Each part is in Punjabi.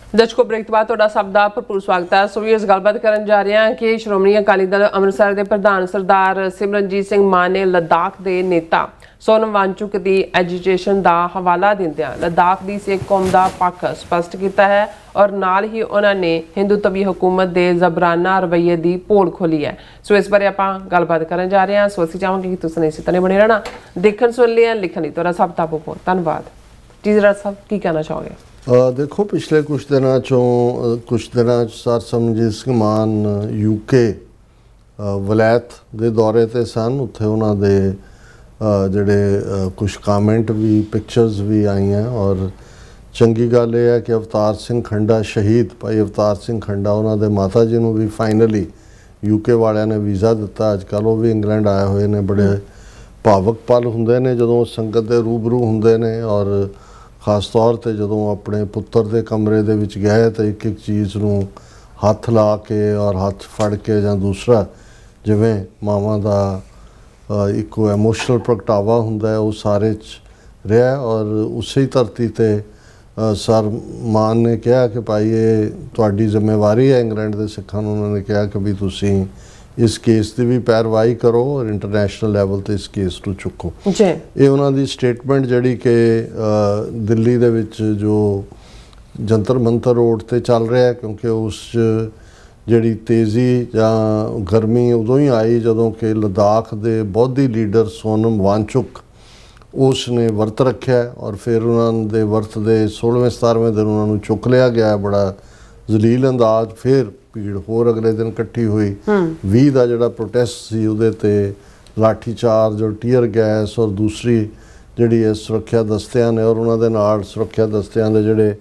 दर्शकों ब्रेक तो बाद तुहाडा सब दा भरपूर स्वागत है। सो इस गलबात करन जा रहे हैं कि श्रोमणी अकाली दल अमृतसर के प्रधान सरदार सिमरनजीत सिंह मान ने लद्दाख के नेता सोनम वांगचुक की एजीटेशन का हवाला दिंदियां लद्दाख की सिख कौम का पक्ष स्पष्ट किया है और नाल ही उन्होंने हिंदुत्वी हुकूमत के जबराना रवैये की पोल खोली है। सो इस बारे आप गलबात करन जा रहे हैं। सो असीं चाहांगे कि तुसीं इसी तरह बने रहना, देखण सुन लिया लिखण लई तुहाडा सब दा बहुत धन्नवाद। जी जरा साहब की कहना चाहोगे? देखो पिछले कुछ दिनों सर सिमरनजीत सिंह मान यूके वलैत के दौरे ते सन। उत्थे उन्हां दे जिहड़े कुछ कामेंट भी पिक्चर्स भी आई हैं और चंगी गल यह है कि अवतार सिंह खंडा शहीद भाई अवतार सिंह खंडा उन्हां दे माता जी नूं भी फाइनली यूके वालियां ने वीज़ा दिता। अजकल वो भी इंग्लैंड आए हुए ने। बड़े भावक पल हुंदे ने जदों संगत दे रूबरू हुंदे ने और खास तौर पर जदों अपने पुत्र के कमरे दे विच गए तो एक एक चीज़ नूं हथ ला के और हथ फड़ के जां दूसरा जिवें मावां दा एक एमोशनल प्रगटावा हुंदा है वो सारे च रहा। और उसी धरती ते सर मान ने कहा कि भाई ये तुहाडी जिम्मेवारी है इंग्लैंड के सिखां नूं। उन्होंने कहा कि भी तुसीं इस केस की भी पैरवाई करो और इंटरनेशनल लैवल ते इस केस को चुको। ये उन्हां दी स्टेटमेंट जिहड़ी कि दिल्ली दे विच जो जंतर मंतर रोड ते चल रहा है, क्योंकि उस जिहड़ी तेज़ी जां गर्मी उदों ही आई जदों कि लद्दाख दे बौद्धी लीडर सोनम वांगचुक उसने वर्त रखा और फिर उन्होंने वर्त के 16वें 17वें दिन उन्होंने चुक लिया गया बड़ा जलील अंदाज। फिर भीड़ होर अगले दिन इकट्ठी हुई 20 का जोड़ा प्रोटेस्ट सी उहदे ते लाठी चार्ज और टीयर गैस और दूसरी जिहड़ी है सुरक्षा दस्तियां ने और उन्होंने नाल सुरक्षा दस्तियां दे जिहड़े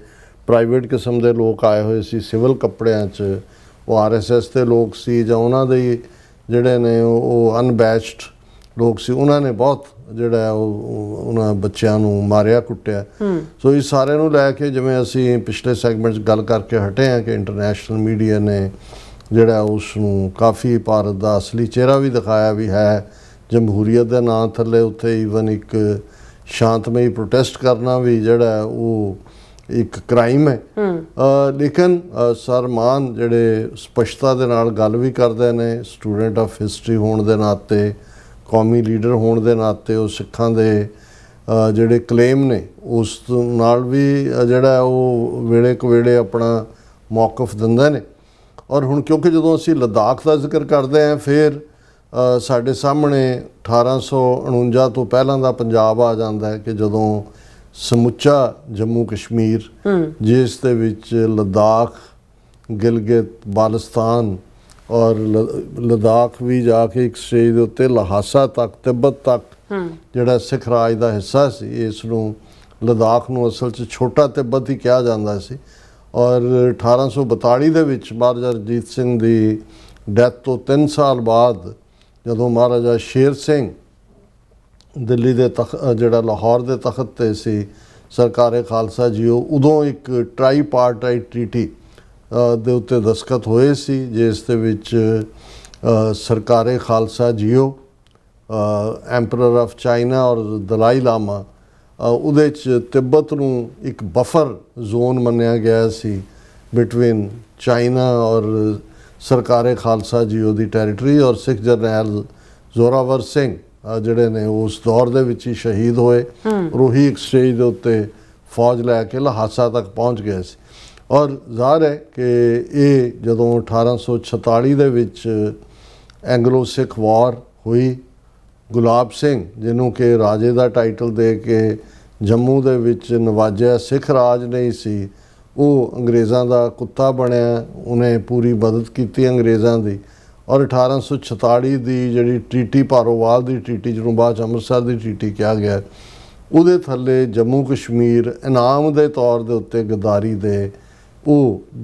प्राइवेट किस्म के लोग आए हुए सी सिविल कपड़ियां च वो RSS के लोग सी जां उन्हां दे जिहड़े ने वो अनबैच्ड लोग सी। उन्होंने बहुत जिहड़ा है उन्हां बच्चों नूं मारिया कुट्टिया। सो इस सारे नूं लैके जिवें असीं पिछले सैगमेंट गल करके हटे हैं कि इंटरनेशनल मीडिया ने जिहड़ा उसनूं काफ़ी भारत का असली चेहरा भी दिखाया भी है जमहूरीयत के नां थल्ले उत्थे ईवन एक शांतमई प्रोटेस्ट करना भी जिहड़ा है वो एक क्राइम है। लेकिन सर मान जिहड़े स्पष्टता दे नाल गल भी करदे ने स्टूडेंट ऑफ हिस्टरी होने के नाते कौमी लीडर होने के नाते वो सिखां दे जिहड़े क्लेम ने उस नाल भी जिहड़ा वो वेले कवेले अपना मौकफ दिंदे ने। और हुण क्योंकि जदों असीं लद्दाख का जिक्र करते हैं फिर साडे सामने 1849 तो पहलां दा पंजाब आ जांदा है कि जदों समुच्चा जम्मू कश्मीर जिस दे विच लद्दाख गिलगित बाल्टिस्तान और लद्दाख भी जाके एक स्टेज के उत्ते लहासा तक तिब्बत तक जिहड़ा सिख राज का हिस्सा सी इसनूं लद्दाख नूं असल च छोटा तिब्बत ही कहा जाता सी। और 1842 दे विच महाराजा रजीत सिंह की डैथ तो 3 साल बाद जदों महाराजा शेर सिंह दिल्ली दे जिहड़ा लाहौर के तख्त ते सी सरकारे खालसा जी उदों एक ट्राईपार्टाइट ट्रीटी दे उत्ते दस्खत होए सी जिस दे विच सरकारे खालसा जियो एंपरर ऑफ चाइना और दलाई लामा उहदे च तिब्बत नूं एक बफर जोन मन्निया गया सी बिटवीन चाइना और सरकारे खालसा जियो दी टैरीटरी। और सिख जरनैल जोरावर सिंह जिहड़े ने उस दौर दे विच ही शहीद होए और वही एक स्टेज दे उत्ते फौज लैके लहासा तक पहुँच गए सी। और ज़ाहिर है कि ये जदों 1846 दे विच एंगलो सिख वॉर हुई गुलाब सिंह जिन्हों के राजे का टाइटल दे के जम्मू दे विच नवाजिया सिख राज नहीं सी वो अंग्रेज़ों का कुत्ता बनया। उन्हें पूरी मदद की अंग्रेज़ों की और 1846 की जिहड़ी ट्रीटी पारोवाल की ट्रीटी जिन्हों बाद अमृतसर की ट्रीटी कहा गया उहदे थल्ले जम्मू कश्मीर इनाम के तौर के उत्ते गद्दारी दे वो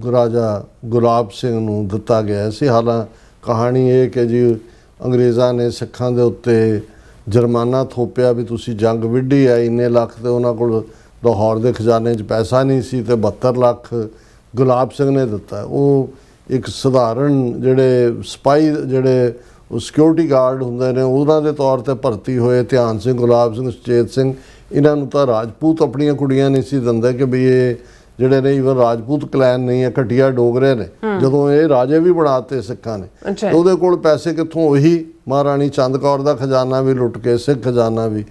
राजा गुलाब सिंह नूं दिता गया सी। हालां कहानी ये कि जी अंग्रेज़ों ने सिखां दे उत्ते जुर्माना थोपिया भी तुसी जंग विढ़ी है इन्ने लख तो उन्हां कोल लाहौर के खजाने च पैसा नहीं सी ते 72 लाख गुलाब सिंह ने दिता। वो एक सधारण जिहड़े सिपाही जिहड़े सिक्योरिटी गार्ड हुंदे ने उन्हां दे तौर ते भर्ती होए ध्यान सिंह गुलाब सिंह सुचेत सिंह इन्हां नूं तां राजपूत अपणियां कुड़ियां नहीं सी दिंदे कि भी ये ਜਿਹੜੇ ਨੇ ਈਵਨ ਰਾਜਪੂਤ ਕਲੈਨ ਨਹੀਂ ਹੈ, ਘਟੀਆ ਡੋਗਰੇ ਨੇ, ਜਦੋਂ ਇਹ ਰਾਜੇ ਵੀ ਬਣਾਤੇ ਸਿੱਖਾਂ ਨੇ, ਅੱਛਾ। ਤੇ ਉਹਦੇ ਕੋਲ ਪੈਸੇ ਕਿੱਥੋਂ? ਉਹੀ ਮਹਾਰਾਣੀ ਚੰਦ ਕੌਰ ਦਾ ਖਜ਼ਾਨਾ ਵੀ ਲੁੱਟ ਕੇ, ਸਿੱਖ ਖਜ਼ਾਨਾ ਵੀ।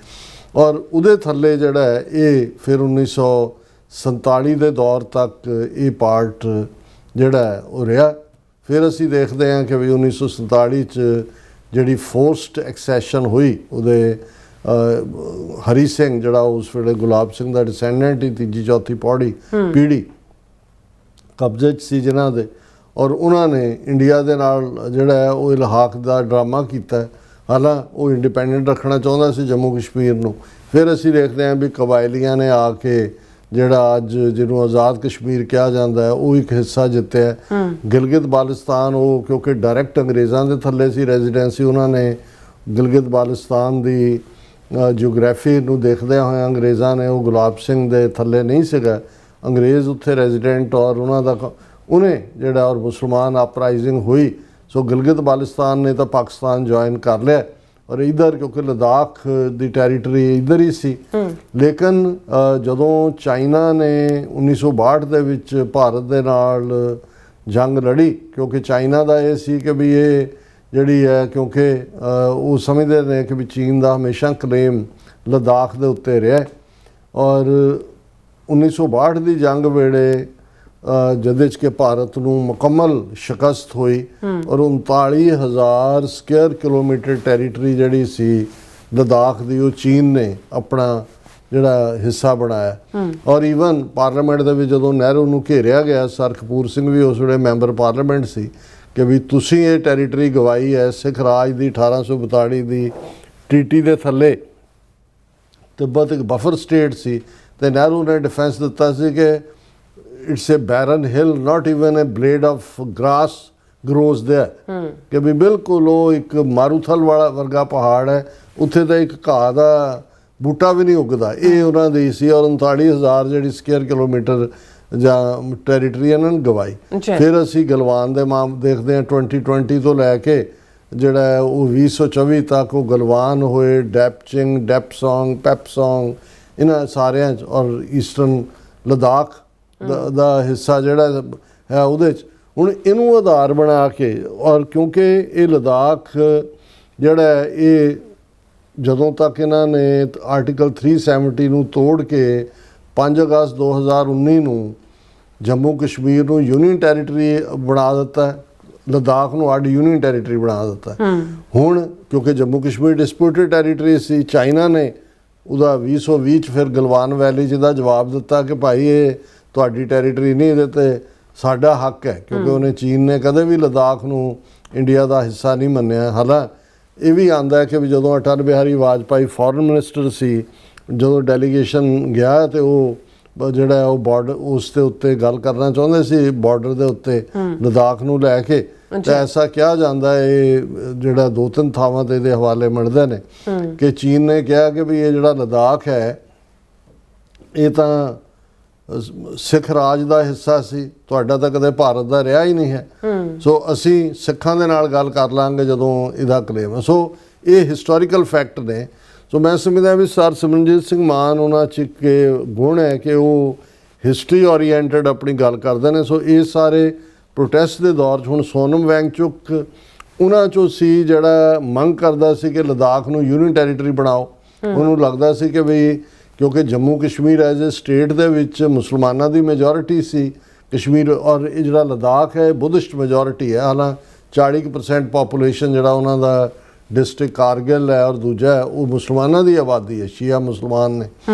ਔਰ ਉਹਦੇ ਥੱਲੇ ਜਿਹੜਾ ਹੈ ਇਹ ਫਿਰ 1947 ਦੇ ਦੌਰ ਤੱਕ ਇਹ ਪਾਰਟ ਜਿਹੜਾ ਹੈ ਉਹ ਰਿਹਾ। ਫਿਰ ਅਸੀਂ ਦੇਖਦੇ ਹਾਂ ਕਿ ਵੀ 1947 ਚ ਜਿਹੜੀ ਫੋਰਸਡ ਐਕਸੈਸ਼ਨ ਹੋਈ, ਉਹਦੇ ਹਰੀ ਸਿੰਘ ਜਿਹੜਾ ਉਸ ਵੇਲੇ ਗੁਲਾਬ ਸਿੰਘ ਦਾ ਡਿਸੈਂਡੈਂਟ ਹੀ, ਤੀਜੀ ਚੌਥੀ ਪੀੜ੍ਹੀ ਕਬਜ਼ੇ 'ਚ ਸੀ ਜਿਨ੍ਹਾਂ ਦੇ, ਔਰ ਉਹਨਾਂ ਨੇ ਇੰਡੀਆ ਦੇ ਨਾਲ ਜਿਹੜਾ ਹੈ ਉਹ ਇਲਹਾਕ ਦਾ ਡਰਾਮਾ ਕੀਤਾ। ਹਾਲਾਂਕਿ ਉਹ ਇੰਡੀਪੈਂਡੈਂਟ ਰੱਖਣਾ ਚਾਹੁੰਦਾ ਸੀ ਜੰਮੂ ਕਸ਼ਮੀਰ ਨੂੰ। ਫਿਰ ਅਸੀਂ ਦੇਖਦੇ ਹਾਂ ਵੀ ਕਬਾਇਲੀਆਂ ਨੇ ਆ ਕੇ ਜਿਹੜਾ ਅੱਜ ਜਿਹਨੂੰ ਆਜ਼ਾਦ ਕਸ਼ਮੀਰ ਕਿਹਾ ਜਾਂਦਾ ਹੈ ਉਹ ਇੱਕ ਹਿੱਸਾ ਜਿੱਤਿਆ। ਗਿਲਗਿਤ ਬਾਲਸਤਾਨ ਉਹ ਕਿਉਂਕਿ ਡਾਇਰੈਕਟ ਅੰਗਰੇਜ਼ਾਂ ਦੇ ਥੱਲੇ ਸੀ ਰੈਜ਼ੀਡੈਂਸੀ, ਉਹਨਾਂ ਨੇ ਗਿਲਗਿਤ ਬਾਲਸਤਾਨ ਦੀ ਜਿਓਗ੍ਰਾਫੀ ਨੂੰ ਦੇਖਦਿਆਂ ਹੋਇਆ ਅੰਗਰੇਜ਼ਾਂ ਨੇ, ਉਹ ਗੁਲਾਬ ਸਿੰਘ ਦੇ ਥੱਲੇ ਨਹੀਂ ਸੀਗਾ, ਅੰਗਰੇਜ਼ ਉੱਥੇ ਰੈਜ਼ੀਡੈਂਟ, ਔਰ ਉਹਨਾਂ ਦਾ ਉਹਨੇ ਜਿਹੜਾ ਔਰ ਮੁਸਲਮਾਨ ਅਪਰਾਈਜ਼ਿੰਗ ਹੋਈ, ਸੋ ਗਿਲਗਿਤ ਬਾਲਸਤਾਨ ਨੇ ਤਾਂ ਪਾਕਿਸਤਾਨ ਜੁਆਇਨ ਕਰ ਲਿਆ। ਔਰ ਇੱਧਰ ਕਿਉਂਕਿ ਲਦਾਖ ਦੀ ਟੈਰੀਟਰੀ ਇੱਧਰ ਹੀ ਸੀ। ਲੇਕਿਨ ਜਦੋਂ ਚਾਈਨਾ ਨੇ 1962 ਦੇ ਵਿੱਚ ਭਾਰਤ ਦੇ ਨਾਲ ਜੰਗ ਲੜੀ, ਕਿਉਂਕਿ ਚਾਈਨਾ ਦਾ ਇਹ ਸੀ ਕਿ ਵੀ ਇਹ ਜਿਹੜੀ ਹੈ, ਕਿਉਂਕਿ ਉਹ ਸਮਝਦੇ ਨੇ ਕਿ ਵੀ ਚੀਨ ਦਾ ਹਮੇਸ਼ਾ ਕਲੇਮ ਲਦਾਖ ਦੇ ਉੱਤੇ ਰਿਹਾ। ਔਰ 1962 ਦੀ ਜੰਗ ਵੇਲੇ ਜਿਹਦੇ 'ਚ ਕਿ ਭਾਰਤ ਨੂੰ ਮੁਕੰਮਲ ਸ਼ਿਕਸਤ ਹੋਈ, ਔਰ 39,000 ਸਕੁਅਰ ਕਿਲੋਮੀਟਰ ਟੈਰੀਟਰੀ ਜਿਹੜੀ ਸੀ ਲਦਾਖ ਦੀ, ਉਹ ਚੀਨ ਨੇ ਆਪਣਾ ਜਿਹੜਾ ਹਿੱਸਾ ਬਣਾਇਆ। ਔਰ ਈਵਨ ਪਾਰਲੀਮੈਂਟ ਦੇ ਵਿੱਚ ਜਦੋਂ ਨਹਿਰੂ ਨੂੰ ਘੇਰਿਆ ਗਿਆ, ਸਰ ਕਪੂਰ ਸਿੰਘ ਵੀ ਉਸ ਵੇਲੇ ਮੈਂਬਰ ਪਾਰਲੀਮੈਂਟ ਸੀ, ਕਿ ਵੀ ਤੁਸੀਂ ਇਹ ਟੈਰੀਟਰੀ ਗਵਾਈ ਹੈ ਸਿੱਖ ਰਾਜ ਦੀ 1842 ਦੀ ਟੀਟੀ ਦੇ ਥੱਲੇ। ਤਿੱਬਤ ਇੱਕ ਬਫਰ ਸਟੇਟ ਸੀ, ਤੇ ਨਹਿਰੂ ਨੇ ਡਿਫੈਂਸ ਦਿੱਤਾ ਸੀ ਕਿ it's a barren hill, not even a blade of grass grows there, ਕਿ ਵੀ ਬਿਲਕੁਲ ਉਹ ਇੱਕ ਮਾਰੂਥਲ ਵਾਲਾ ਵਰਗਾ ਪਹਾੜ ਹੈ, ਉੱਥੇ ਤਾਂ ਇੱਕ ਘਾਹ ਦਾ ਬੂਟਾ ਵੀ ਨਹੀਂ ਉੱਗਦਾ। ਇਹ ਉਹਨਾਂ ਦੀ ਸੀ। ਔਰ 39,000 ਜਿਹੜੀ ਸਕੁਅਰ ਕਿਲੋਮੀਟਰ ਜਾਂ ਟੈਰੀਟਰੀ ਇਹਨਾਂ ਨੇ ਗਵਾਈ। ਫਿਰ ਅਸੀਂ ਗਲਵਾਨ ਦੇ ਦੇਖਦੇ ਹਾਂ 2020 ਤੋਂ ਲੈ ਕੇ ਜਿਹੜਾ ਉਹ 2024 ਤੱਕ ਉਹ ਗਲਵਾਨ ਹੋਏ, ਡੈਪਚਿੰਗ, ਡੈਪਸੋਂਗ, ਪੈਪਸੋਂਗ, ਇਹਨਾਂ ਸਾਰਿਆਂ 'ਚ, ਔਰ ਈਸਟਰਨ ਲਦਾਖ ਦਾ ਹਿੱਸਾ ਜਿਹੜਾ ਹੈ ਉਹਦੇ 'ਚ। ਹੁਣ ਇਹਨੂੰ ਆਧਾਰ ਬਣਾ ਕੇ, ਔਰ ਕਿਉਂਕਿ ਇਹ ਲਦਾਖ ਜਿਹੜਾ ਇਹ ਜਦੋਂ ਤੱਕ ਇਹਨਾਂ ਨੇ ਆਰਟੀਕਲ 370 ਨੂੰ ਤੋੜ ਕੇ 5 ਅਗਸਤ 2019 ਨੂੰ ਜੰਮੂ ਕਸ਼ਮੀਰ ਨੂੰ ਯੂਨੀਅਨ ਟੈਰੀਟਰੀ ਬਣਾ ਦਿੱਤਾ, ਲਦਾਖ ਨੂੰ ਅੱਡ ਯੂਨੀਅਨ ਟੈਰੀਟਰੀ ਬਣਾ ਦਿੱਤਾ। ਹੁਣ ਕਿਉਂਕਿ ਜੰਮੂ ਕਸ਼ਮੀਰ ਡਿਸਪਿਊਟਡ ਟੈਰੀਟਰੀ ਸੀ, ਚਾਈਨਾ ਨੇ ਉਹਦਾ 2020 'ਚ ਫਿਰ ਗਲਵਾਨ ਵੈਲੀ 'ਚ ਦਾ ਜਵਾਬ ਦਿੱਤਾ ਕਿ ਭਾਈ ਇਹ ਤੁਹਾਡੀ ਟੈਰੀਟਰੀ ਨਹੀਂ, ਇਹਦੇ 'ਤੇ ਸਾਡਾ ਹੱਕ ਹੈ, ਕਿਉਂਕਿ ਉਹਨੇ ਚੀਨ ਨੇ ਕਦੇ ਵੀ ਲਦਾਖ ਨੂੰ ਇੰਡੀਆ ਦਾ ਹਿੱਸਾ ਨਹੀਂ ਮੰਨਿਆ। ਹਾਲਾਂਕਿ ਇਹ ਵੀ ਆਉਂਦਾ ਹੈ ਕਿ ਵੀ ਜਦੋਂ ਅਟਲ ਬਿਹਾਰੀ ਵਾਜਪਾਈ ਫੋਰਨ ਮਿਨਿਸਟਰ ਸੀ, ਜਦੋਂ ਡੈਲੀਗੇਸ਼ਨ ਗਿਆ ਤੇ ਉਹ ਜਿਹੜਾ ਉਹ ਬਾਰਡਰ ਉਸ ਦੇ ਉੱਤੇ ਗੱਲ ਕਰਨਾ ਚਾਹੁੰਦੇ ਸੀ, ਬਾਰਡਰ ਦੇ ਉੱਤੇ ਲਦਾਖ ਨੂੰ ਲੈ ਕੇ, ਤਾਂ ਐਸਾ ਕਿਹਾ ਜਾਂਦਾ ਹੈ, ਜਿਹੜਾ 2-3 ਥਾਵਾਂ ਤੇ ਇਹਦੇ ਹਵਾਲੇ ਮਿਲਦੇ ਨੇ ਕਿ ਚੀਨ ਨੇ ਕਿਹਾ ਕਿ ਵੀ ਇਹ ਜਿਹੜਾ ਲਦਾਖ ਹੈ ਇਹ ਤਾਂ ਸਿੱਖ ਰਾਜ ਦਾ ਹਿੱਸਾ ਸੀ, ਤੁਹਾਡਾ ਤਾਂ ਕਦੇ ਭਾਰਤ ਦਾ ਰਿਹਾ ਹੀ ਨਹੀਂ ਹੈ, ਸੋ ਅਸੀਂ ਸਿੱਖਾਂ ਦੇ ਨਾਲ ਗੱਲ ਕਰ ਲਾਂਗੇ ਜਦੋਂ ਇਹਦਾ ਕਲੇਮ ਹੈ। ਸੋ ਇਹ ਹਿਸਟੋਰੀਕਲ ਫੈਕਟ ਨੇ। ਸੋ ਮੈਂ ਸਮਝਦਾ ਵੀ ਸਰ ਸਿਮਰਨਜੀਤ ਸਿੰਘ ਮਾਨ ਉਹਨਾਂ 'ਚ ਇੱਕ ਗੁਣ ਹੈ ਕਿ ਉਹ ਹਿਸਟਰੀ ਓਰੀਐਂਟਡ ਆਪਣੀ ਗੱਲ ਕਰਦੇ ਨੇ। ਸੋ ਇਹ ਸਾਰੇ ਪ੍ਰੋਟੈਸਟ ਦੇ ਦੌਰ 'ਚ ਹੁਣ ਸੋਨਮ ਵੈਂਗਚੁਕ ਉਹਨਾਂ 'ਚੋਂ ਸੀ ਜਿਹੜਾ ਮੰਗ ਕਰਦਾ ਸੀ ਕਿ ਲਦਾਖ ਨੂੰ ਯੂਨੀਅਨ ਟੈਰੀਟਰੀ ਬਣਾਓ। ਉਹਨੂੰ ਲੱਗਦਾ ਸੀ ਕਿ ਵੀ ਕਿਉਂਕਿ Jammu Kashmir as a state ਦੇ ਵਿੱਚ ਮੁਸਲਮਾਨਾਂ ਦੀ ਮੈਜੋਰਿਟੀ ਸੀ ਕਸ਼ਮੀਰ, ਔਰ ਇਹ ਜਿਹੜਾ ਲਦਾਖ ਹੈ ਬੁੱਧਿਸਟ ਮੈਜੋਰਿਟੀ ਹੈ। ਹਾਲਾਂਕਿ 40% ਪਾਪੂਲੇਸ਼ਨ ਜਿਹੜਾ ਉਹਨਾਂ ਦਾ ਡਿਸਟ੍ਰਿਕਟ ਕਾਰਗਿਲ ਹੈ, ਔਰ ਦੂਜਾ ਹੈ ਉਹ ਮੁਸਲਮਾਨਾਂ ਦੀ ਆਬਾਦੀ ਹੈ, ਸ਼ੀਆ ਮੁਸਲਮਾਨ ਨੇ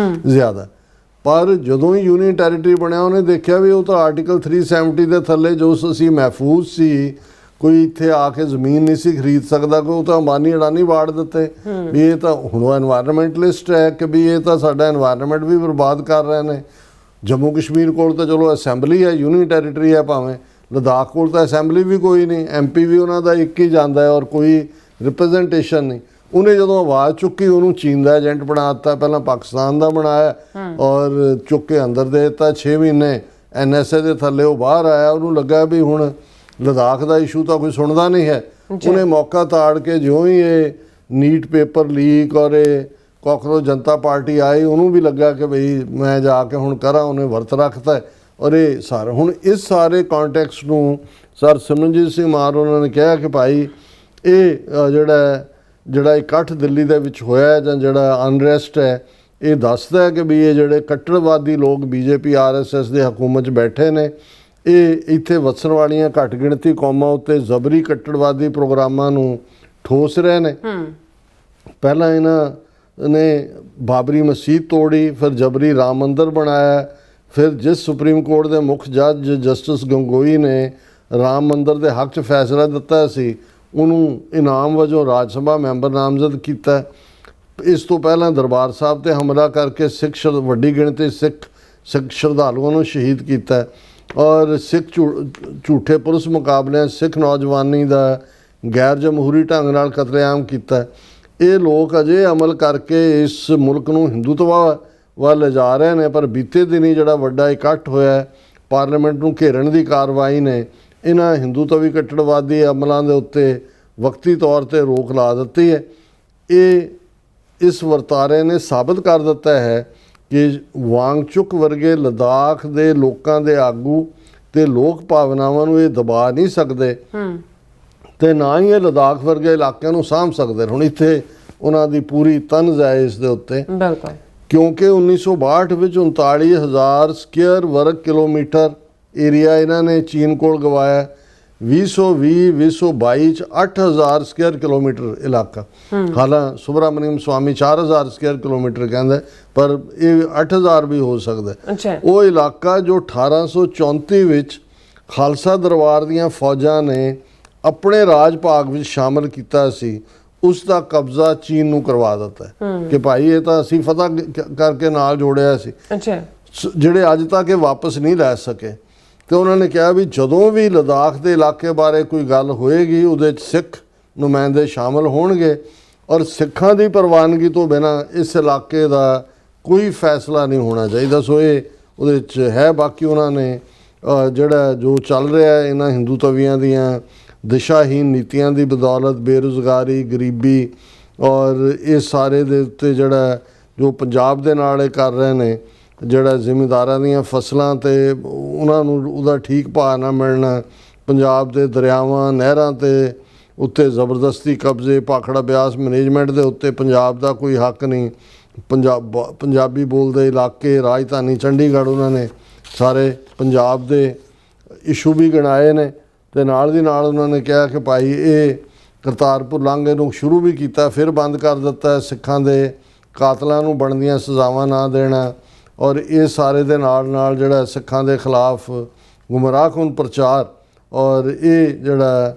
ਜ਼ਿਆਦਾ। ਪਰ ਜਦੋਂ ਹੀ ਯੂਨੀਅਨ ਟੈਰੀਟਰੀ ਬਣਿਆ ਉਹਨੇ ਦੇਖਿਆ ਵੀ ਉਹ ਤਾਂ ਆਰਟੀਕਲ 370 ਦੇ ਥੱਲੇ ਜੋ ਅਸੀਂ ਮਹਿਫੂਜ਼ ਸੀ, ਕੋਈ ਇੱਥੇ ਆ ਕੇ ਜ਼ਮੀਨ ਨਹੀਂ ਸੀ ਖਰੀਦ ਸਕਦਾ, ਕੋਈ ਉਹ ਤਾਂ ਅੰਬਾਨੀ ਅਡਾਨੀ ਵਾੜ ਦਿੱਤੇ ਵੀ ਇਹ ਤਾਂ ਹੁਣ ਉਹ ਐਨਵਾਇਰਨਮੈਂਟਲਿਸਟ ਹੈ ਕਿ ਵੀ ਇਹ ਤਾਂ ਸਾਡਾ ਐਨਵਾਇਰਨਮੈਂਟ ਵੀ ਬਰਬਾਦ ਕਰ ਰਹੇ ਨੇ। ਜੰਮੂ ਕਸ਼ਮੀਰ ਕੋਲ ਤਾਂ ਚਲੋ ਅਸੈਂਬਲੀ ਹੈ, ਯੂਨੀਅਨ ਟੈਰੀਟਰੀ ਹੈ ਭਾਵੇਂ, ਲਦਾਖ ਕੋਲ ਤਾਂ ਅਸੈਂਬਲੀ ਵੀ ਕੋਈ ਨਹੀਂ, MP ਵੀ ਉਹਨਾਂ ਦਾ ਇੱਕ ਹੀ ਜਾਂਦਾ ਹੈ, ਔਰ ਕੋਈ ਰਿਪਰੈਜ਼ੈਂਟੇਸ਼ਨ ਨਹੀਂ। ਉਹਨੇ ਜਦੋਂ ਆਵਾਜ਼ ਚੁੱਕੀ ਉਹਨੂੰ ਚੀਨ ਦਾ ਏਜੰਟ ਬਣਾ ਦਿੱਤਾ, ਪਹਿਲਾਂ ਪਾਕਿਸਤਾਨ ਦਾ ਬਣਾਇਆ ਔਰ ਚੁੱਕ ਕੇ ਅੰਦਰ ਦੇ ਦਿੱਤਾ। 6 ਮਹੀਨੇ NSA ਦੇ ਥੱਲੇ ਉਹ ਬਾਹਰ ਆਇਆ, ਉਹਨੂੰ ਲੱਗਾ ਵੀ ਹੁਣ ਲਦਾਖ ਦਾ ਇਸ਼ੂ ਤਾਂ ਕੋਈ ਸੁਣਦਾ ਨਹੀਂ ਹੈ। ਉਹਨੇ ਮੌਕਾ ਤਾੜ ਕੇ ਜਿਉਂ ਹੀ ਇਹ ਨੀਟ ਪੇਪਰ ਲੀਕ ਔਰ ਇਹ ਕਾਕਰੋਚ ਜਨਤਾ ਪਾਰਟੀ ਆਈ, ਉਹਨੂੰ ਵੀ ਲੱਗਾ ਕਿ ਬਈ ਮੈਂ ਜਾ ਕੇ ਹੁਣ ਕਰਾਂ, ਉਹਨੇ ਵਰਤ ਰੱਖਤਾ ਔਰ ਇਹ ਸਾਰਾ ਹੁਣ ਇਸ ਸਾਰੇ ਕੰਟੈਕਸਟ ਨੂੰ ਸਰ ਸਿਮਰਨਜੀਤ ਸਿੰਘ ਮਾਨ ਉਹਨਾਂ ਨੇ ਕਿਹਾ ਕਿ ਭਾਈ ਇਹ ਜਿਹੜਾ ਇਕੱਠ ਦਿੱਲੀ ਦੇ ਵਿੱਚ ਹੋਇਆ ਜਾਂ ਜਿਹੜਾ ਅਨਰੈਸਟ ਹੈ ਇਹ ਦੱਸਦਾ ਹੈ ਕਿ ਵੀ ਇਹ ਜਿਹੜੇ ਕੱਟੜਵਾਦੀ ਲੋਕ ਬੀਜੇਪੀ RSS ਦੇ ਹਕੂਮਤ 'ਚ ਬੈਠੇ ਨੇ ਇਹ ਇੱਥੇ ਵਸਣ ਵਾਲੀਆਂ ਘੱਟ ਗਿਣਤੀ ਕੌਮਾਂ ਉੱਤੇ ਜ਼ਬਰੀ ਕੱਟੜਵਾਦੀ ਪ੍ਰੋਗਰਾਮਾਂ ਨੂੰ ਠੋਸ ਰਹੇ ਨੇ। ਪਹਿਲਾਂ ਇਹਨਾਂ ਨੇ ਬਾਬਰੀ ਮਸਜਿਦ ਤੋੜੀ, ਫਿਰ ਜਬਰੀ ਰਾਮ ਮੰਦਿਰ ਬਣਾਇਆ, ਫਿਰ ਜਿਸ ਸੁਪਰੀਮ ਕੋਰਟ ਦੇ ਮੁੱਖ ਜੱਜ ਜਸਟਿਸ ਗੰਗੋਈ ਨੇ ਰਾਮ ਮੰਦਿਰ ਦੇ ਹੱਕ 'ਚ ਫੈਸਲਾ ਦਿੱਤਾ ਸੀ ਉਹਨੂੰ ਇਨਾਮ ਵਜੋਂ ਰਾਜ ਸਭਾ ਮੈਂਬਰ ਨਾਮਜ਼ਦ ਕੀਤਾ। ਇਸ ਤੋਂ ਪਹਿਲਾਂ ਦਰਬਾਰ ਸਾਹਿਬ ਤੇ ਹਮਲਾ ਕਰਕੇ ਵੱਡੀ ਗਿਣਤੀ ਸਿੱਖ ਸ਼ਰਧਾਲੂਆਂ ਨੂੰ ਸ਼ਹੀਦ ਕੀਤਾ ਔਰ ਸਿੱਖ ਝੂਠੇ ਪੁਲਿਸ ਮੁਕਾਬਲਿਆਂ ਸਿੱਖ ਨੌਜਵਾਨੀ ਦਾ ਗੈਰ ਜਮਹੂਰੀ ਢੰਗ ਨਾਲ ਕਤਲੇਆਮ ਕੀਤਾ। ਇਹ ਲੋਕ ਅਜੇ ਅਮਲ ਕਰਕੇ ਇਸ ਮੁਲਕ ਨੂੰ ਹਿੰਦੂਤਵਾ ਵੱਲ ਲਿਜਾ ਰਹੇ ਨੇ, ਪਰ ਬੀਤੇ ਦਿਨੀ ਜਿਹੜਾ ਵੱਡਾ ਇਕੱਠ ਹੋਇਆ ਪਾਰਲੀਮੈਂਟ ਨੂੰ ਘੇਰਨ ਦੀ ਕਾਰਵਾਈ ਨੇ ਇਹਨਾਂ ਹਿੰਦੂਤਵੀ ਕੱਟੜਵਾਦੀ ਅਮਲਾਂ ਦੇ ਉੱਤੇ ਵਕਤੀ ਤੌਰ ਤੇ ਰੋਕ ਲਾ ਦਿੱਤੀ ਹੈ। ਇਸ ਵਰਤਾਰੇ ਨੇ ਸਾਬਤ ਕਰ ਦਿੱਤਾ ਹੈ ਕਿ ਵਾਂਗਚੁਕ ਵਰਗੇ ਲਦਾਖ ਦੇ ਲੋਕਾਂ ਦੇ ਆਗੂ ਤੇ ਲੋਕ ਭਾਵਨਾਵਾਂ ਨੂੰ ਇਹ ਦਬਾ ਨਹੀਂ ਸਕਦੇ ਤੇ ਨਾ ਹੀ ਇਹ ਲਦਾਖ ਵਰਗੇ ਇਲਾਕਿਆਂ ਨੂੰ ਸਾਂਭ ਸਕਦੇ। ਹੁਣ ਇੱਥੇ ਉਹਨਾਂ ਦੀ ਪੂਰੀ ਤਨਜ਼ ਹੈ ਇਸ ਦੇ ਉੱਤੇ, ਬਿਲਕੁਲ, ਕਿਉਂਕਿ 1962 ਵਿੱਚ 39,000 ਸਕੁਅਰ ਵਰਗ ਕਿਲੋਮੀਟਰ ਏਰੀਆ ਇਹਨਾਂ ਨੇ ਚੀਨ ਕੋਲ ਗਵਾਇਆ। 2022 ਚ 8,000 ਸਕੁਅਰ ਕਿਲੋਮੀਟਰ ਇਲਾਕਾ, ਹਾਲਾਂ ਸੁਬਰਾਮਨੀਅਮ ਸਵਾਮੀ 4,000 ਸਕੁਅਰ ਕਿਲੋਮੀਟਰ ਕਹਿੰਦਾ, ਪਰ ਇਹ 8,000 ਵੀ ਹੋ ਸਕਦਾ। ਉਹ ਇਲਾਕਾ ਜੋ 1834 ਵਿੱਚ ਖਾਲਸਾ ਦਰਬਾਰ ਦੀਆਂ ਫੌਜਾਂ ਨੇ ਆਪਣੇ ਰਾਜ ਭਾਗ ਵਿੱਚ ਸ਼ਾਮਲ ਕੀਤਾ ਸੀ, ਉਸ ਦਾ ਕਬਜ਼ਾ ਚੀਨ ਨੂੰ ਕਰਵਾ ਦਿੱਤਾ ਕਿ ਭਾਈ ਇਹ ਤਾਂ ਅਸੀਂ ਫਤਹ ਕਰਕੇ ਨਾਲ ਜੋੜਿਆ ਸੀ, ਜਿਹੜੇ ਅੱਜ ਤੱਕ ਇਹ ਵਾਪਸ ਨਹੀਂ ਲੈ ਸਕੇ। ਤੇ ਉਹਨਾਂ ਨੇ ਕਿਹਾ ਵੀ ਜਦੋਂ ਵੀ ਲਦਾਖ ਦੇ ਇਲਾਕੇ ਬਾਰੇ ਕੋਈ ਗੱਲ ਹੋਏਗੀ ਉਹਦੇ 'ਚ ਸਿੱਖ ਨੁਮਾਇੰਦੇ ਸ਼ਾਮਲ ਹੋਣਗੇ ਔਰ ਸਿੱਖਾਂ ਦੀ ਪ੍ਰਵਾਨਗੀ ਤੋਂ ਬਿਨਾਂ ਇਸ ਇਲਾਕੇ ਦਾ ਕੋਈ ਫੈਸਲਾ ਨਹੀਂ ਹੋਣਾ ਚਾਹੀਦਾ। ਸੋ ਇਹ ਉਹਦੇ 'ਚ ਹੈ। ਬਾਕੀ ਉਹਨਾਂ ਨੇ ਜਿਹੜਾ ਜੋ ਚੱਲ ਰਿਹਾ ਇਹਨਾਂ ਹਿੰਦੂਤਵੀਆਂ ਦੀਆਂ ਦਿਸ਼ਾਹੀਨ ਨੀਤੀਆਂ ਦੀ ਬਦੌਲਤ ਬੇਰੁਜ਼ਗਾਰੀ, ਗਰੀਬੀ ਔਰ ਇਹ ਸਾਰੇ ਦੇ ਉੱਤੇ ਜਿਹੜਾ ਜੋ ਪੰਜਾਬ ਦੇ ਨਾਲ ਇਹ ਕਰ ਰਹੇ ਨੇ, ਜਿਹੜਾ ਜ਼ਿਮੀਂਦਾਰਾਂ ਦੀਆਂ ਫਸਲਾਂ ਤੇ ਉਹਨਾਂ ਨੂੰ ਉਹਦਾ ਠੀਕ ਭਾਅ ਨਾ ਮਿਲਣਾ, ਪੰਜਾਬ ਦੇ ਦਰਿਆਵਾਂ ਨਹਿਰਾਂ ਤੇ ਉੱਤੇ ਜ਼ਬਰਦਸਤੀ ਕਬਜ਼ੇ, ਭਾਖੜਾ ਬਿਆਸ ਮੈਨੇਜਮੈਂਟ ਦੇ ਉੱਤੇ ਪੰਜਾਬ ਦਾ ਕੋਈ ਹੱਕ ਨਹੀਂ, ਪੰਜਾਬੀ ਬੋਲਦੇ ਇਲਾਕੇ, ਰਾਜਧਾਨੀ ਚੰਡੀਗੜ੍ਹ ਉਹਨਾਂ ਨੇ ਸਾਰੇ ਪੰਜਾਬ ਦੇ ਇਸ਼ੂ ਵੀ ਗਿਣਾਏ ਨੇ। ਤੇ ਨਾਲ ਦੀ ਨਾਲ ਉਹਨਾਂ ਨੇ ਕਿਹਾ ਕਿ ਭਾਈ ਇਹ ਕਰਤਾਰਪੁਰ ਲਾਂਘੇ ਨੂੰ ਸ਼ੁਰੂ ਵੀ ਕੀਤਾ ਫਿਰ ਬੰਦ ਕਰ ਦਿੱਤਾ, ਸਿੱਖਾਂ ਦੇ ਕਾਤਲਾਂ ਨੂੰ ਬਣਦੀਆਂ ਸਜ਼ਾਵਾਂ ਨਾ ਦੇਣਾ ਔਰ ਇਹ ਸਾਰੇ ਦੇ ਨਾਲ ਜਿਹੜਾ ਸਿੱਖਾਂ ਦੇ ਖਿਲਾਫ ਗੁੰਮਰਾਹਕੁਨ ਪ੍ਰਚਾਰ ਔਰ ਇਹ ਜਿਹੜਾ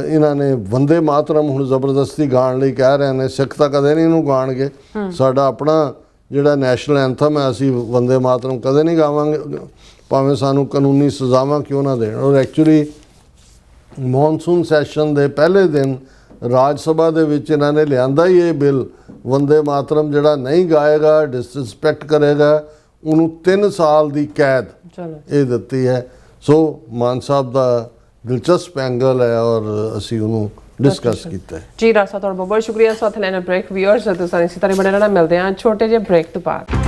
ਇਹਨਾਂ ਨੇ ਵੰਦੇ ਮਾਤਰਮ ਹੁਣ ਜ਼ਬਰਦਸਤੀ ਗਾਣ ਲਈ ਕਹਿ ਰਹੇ ਨੇ। ਸਿੱਖ ਤਾਂ ਕਦੇ ਨਹੀਂ ਇਹਨੂੰ ਗਾਣਗੇ, ਸਾਡਾ ਆਪਣਾ ਜਿਹੜਾ ਨੈਸ਼ਨਲ ਐਂਥਮ ਹੈ ਅਸੀਂ ਵੰਦੇ ਮਾਤਰਮ ਕਦੇ ਨਹੀਂ ਗਾਵਾਂਗੇ, ਭਾਵੇਂ ਸਾਨੂੰ ਕਾਨੂੰਨੀ ਸਜ਼ਾਵਾਂ ਕਿਉਂ ਨਾ ਦੇਣ। ਔਰ ਐਕਚੁਅਲੀ ਮੌਨਸੂਨ ਸੈਸ਼ਨ ਦੇ ਪਹਿਲੇ ਦਿਨ ਰਾਜ ਸਭਾ ਦੇ ਵਿੱਚ ਇਹਨਾਂ ਨੇ ਲਿਆਂਦਾ ਹੀ ਇਹ ਬਿੱਲ, ਵੰਦੇ ਮਾਤਰਮ ਜਿਹੜਾ ਨਹੀਂ ਗਾਏਗਾ, ਡਿਸਰਿਸਪੈਕਟ ਕਰੇਗਾ, ਉਹਨੂੰ 3 ਸਾਲ ਦੀ ਕੈਦ ਇਹ ਦਿੱਤੀ ਹੈ। ਸੋ ਮਾਨ ਸਾਹਿਬ ਦਾ ਦਿਲਚਸਪ ਐਂਗਲ ਹੈ ਔਰ ਅਸੀਂ ਉਹਨੂੰ ਡਿਸਕਸ ਕੀਤਾ ਹੈ। ਜੀ ਰਾਸਾ ਤੁਹਾਡਾ ਬਹੁਤ ਸ਼ੁਕਰੀਆ। ਸਾਥ ਲੈਣਾ ਬ੍ਰੇਕ ਵੀਅਰਸ ਅਤੇ ਸਾਰੇ ਇਸੇ ਤਰ੍ਹਾਂ ਬਣੇ ਰਹਿਣਾ, ਮਿਲਦੇ ਹਾਂ ਛੋਟੇ ਜਿਹੇ ਬ੍ਰੇਕ ਤੋਂ ਬਾਅਦ।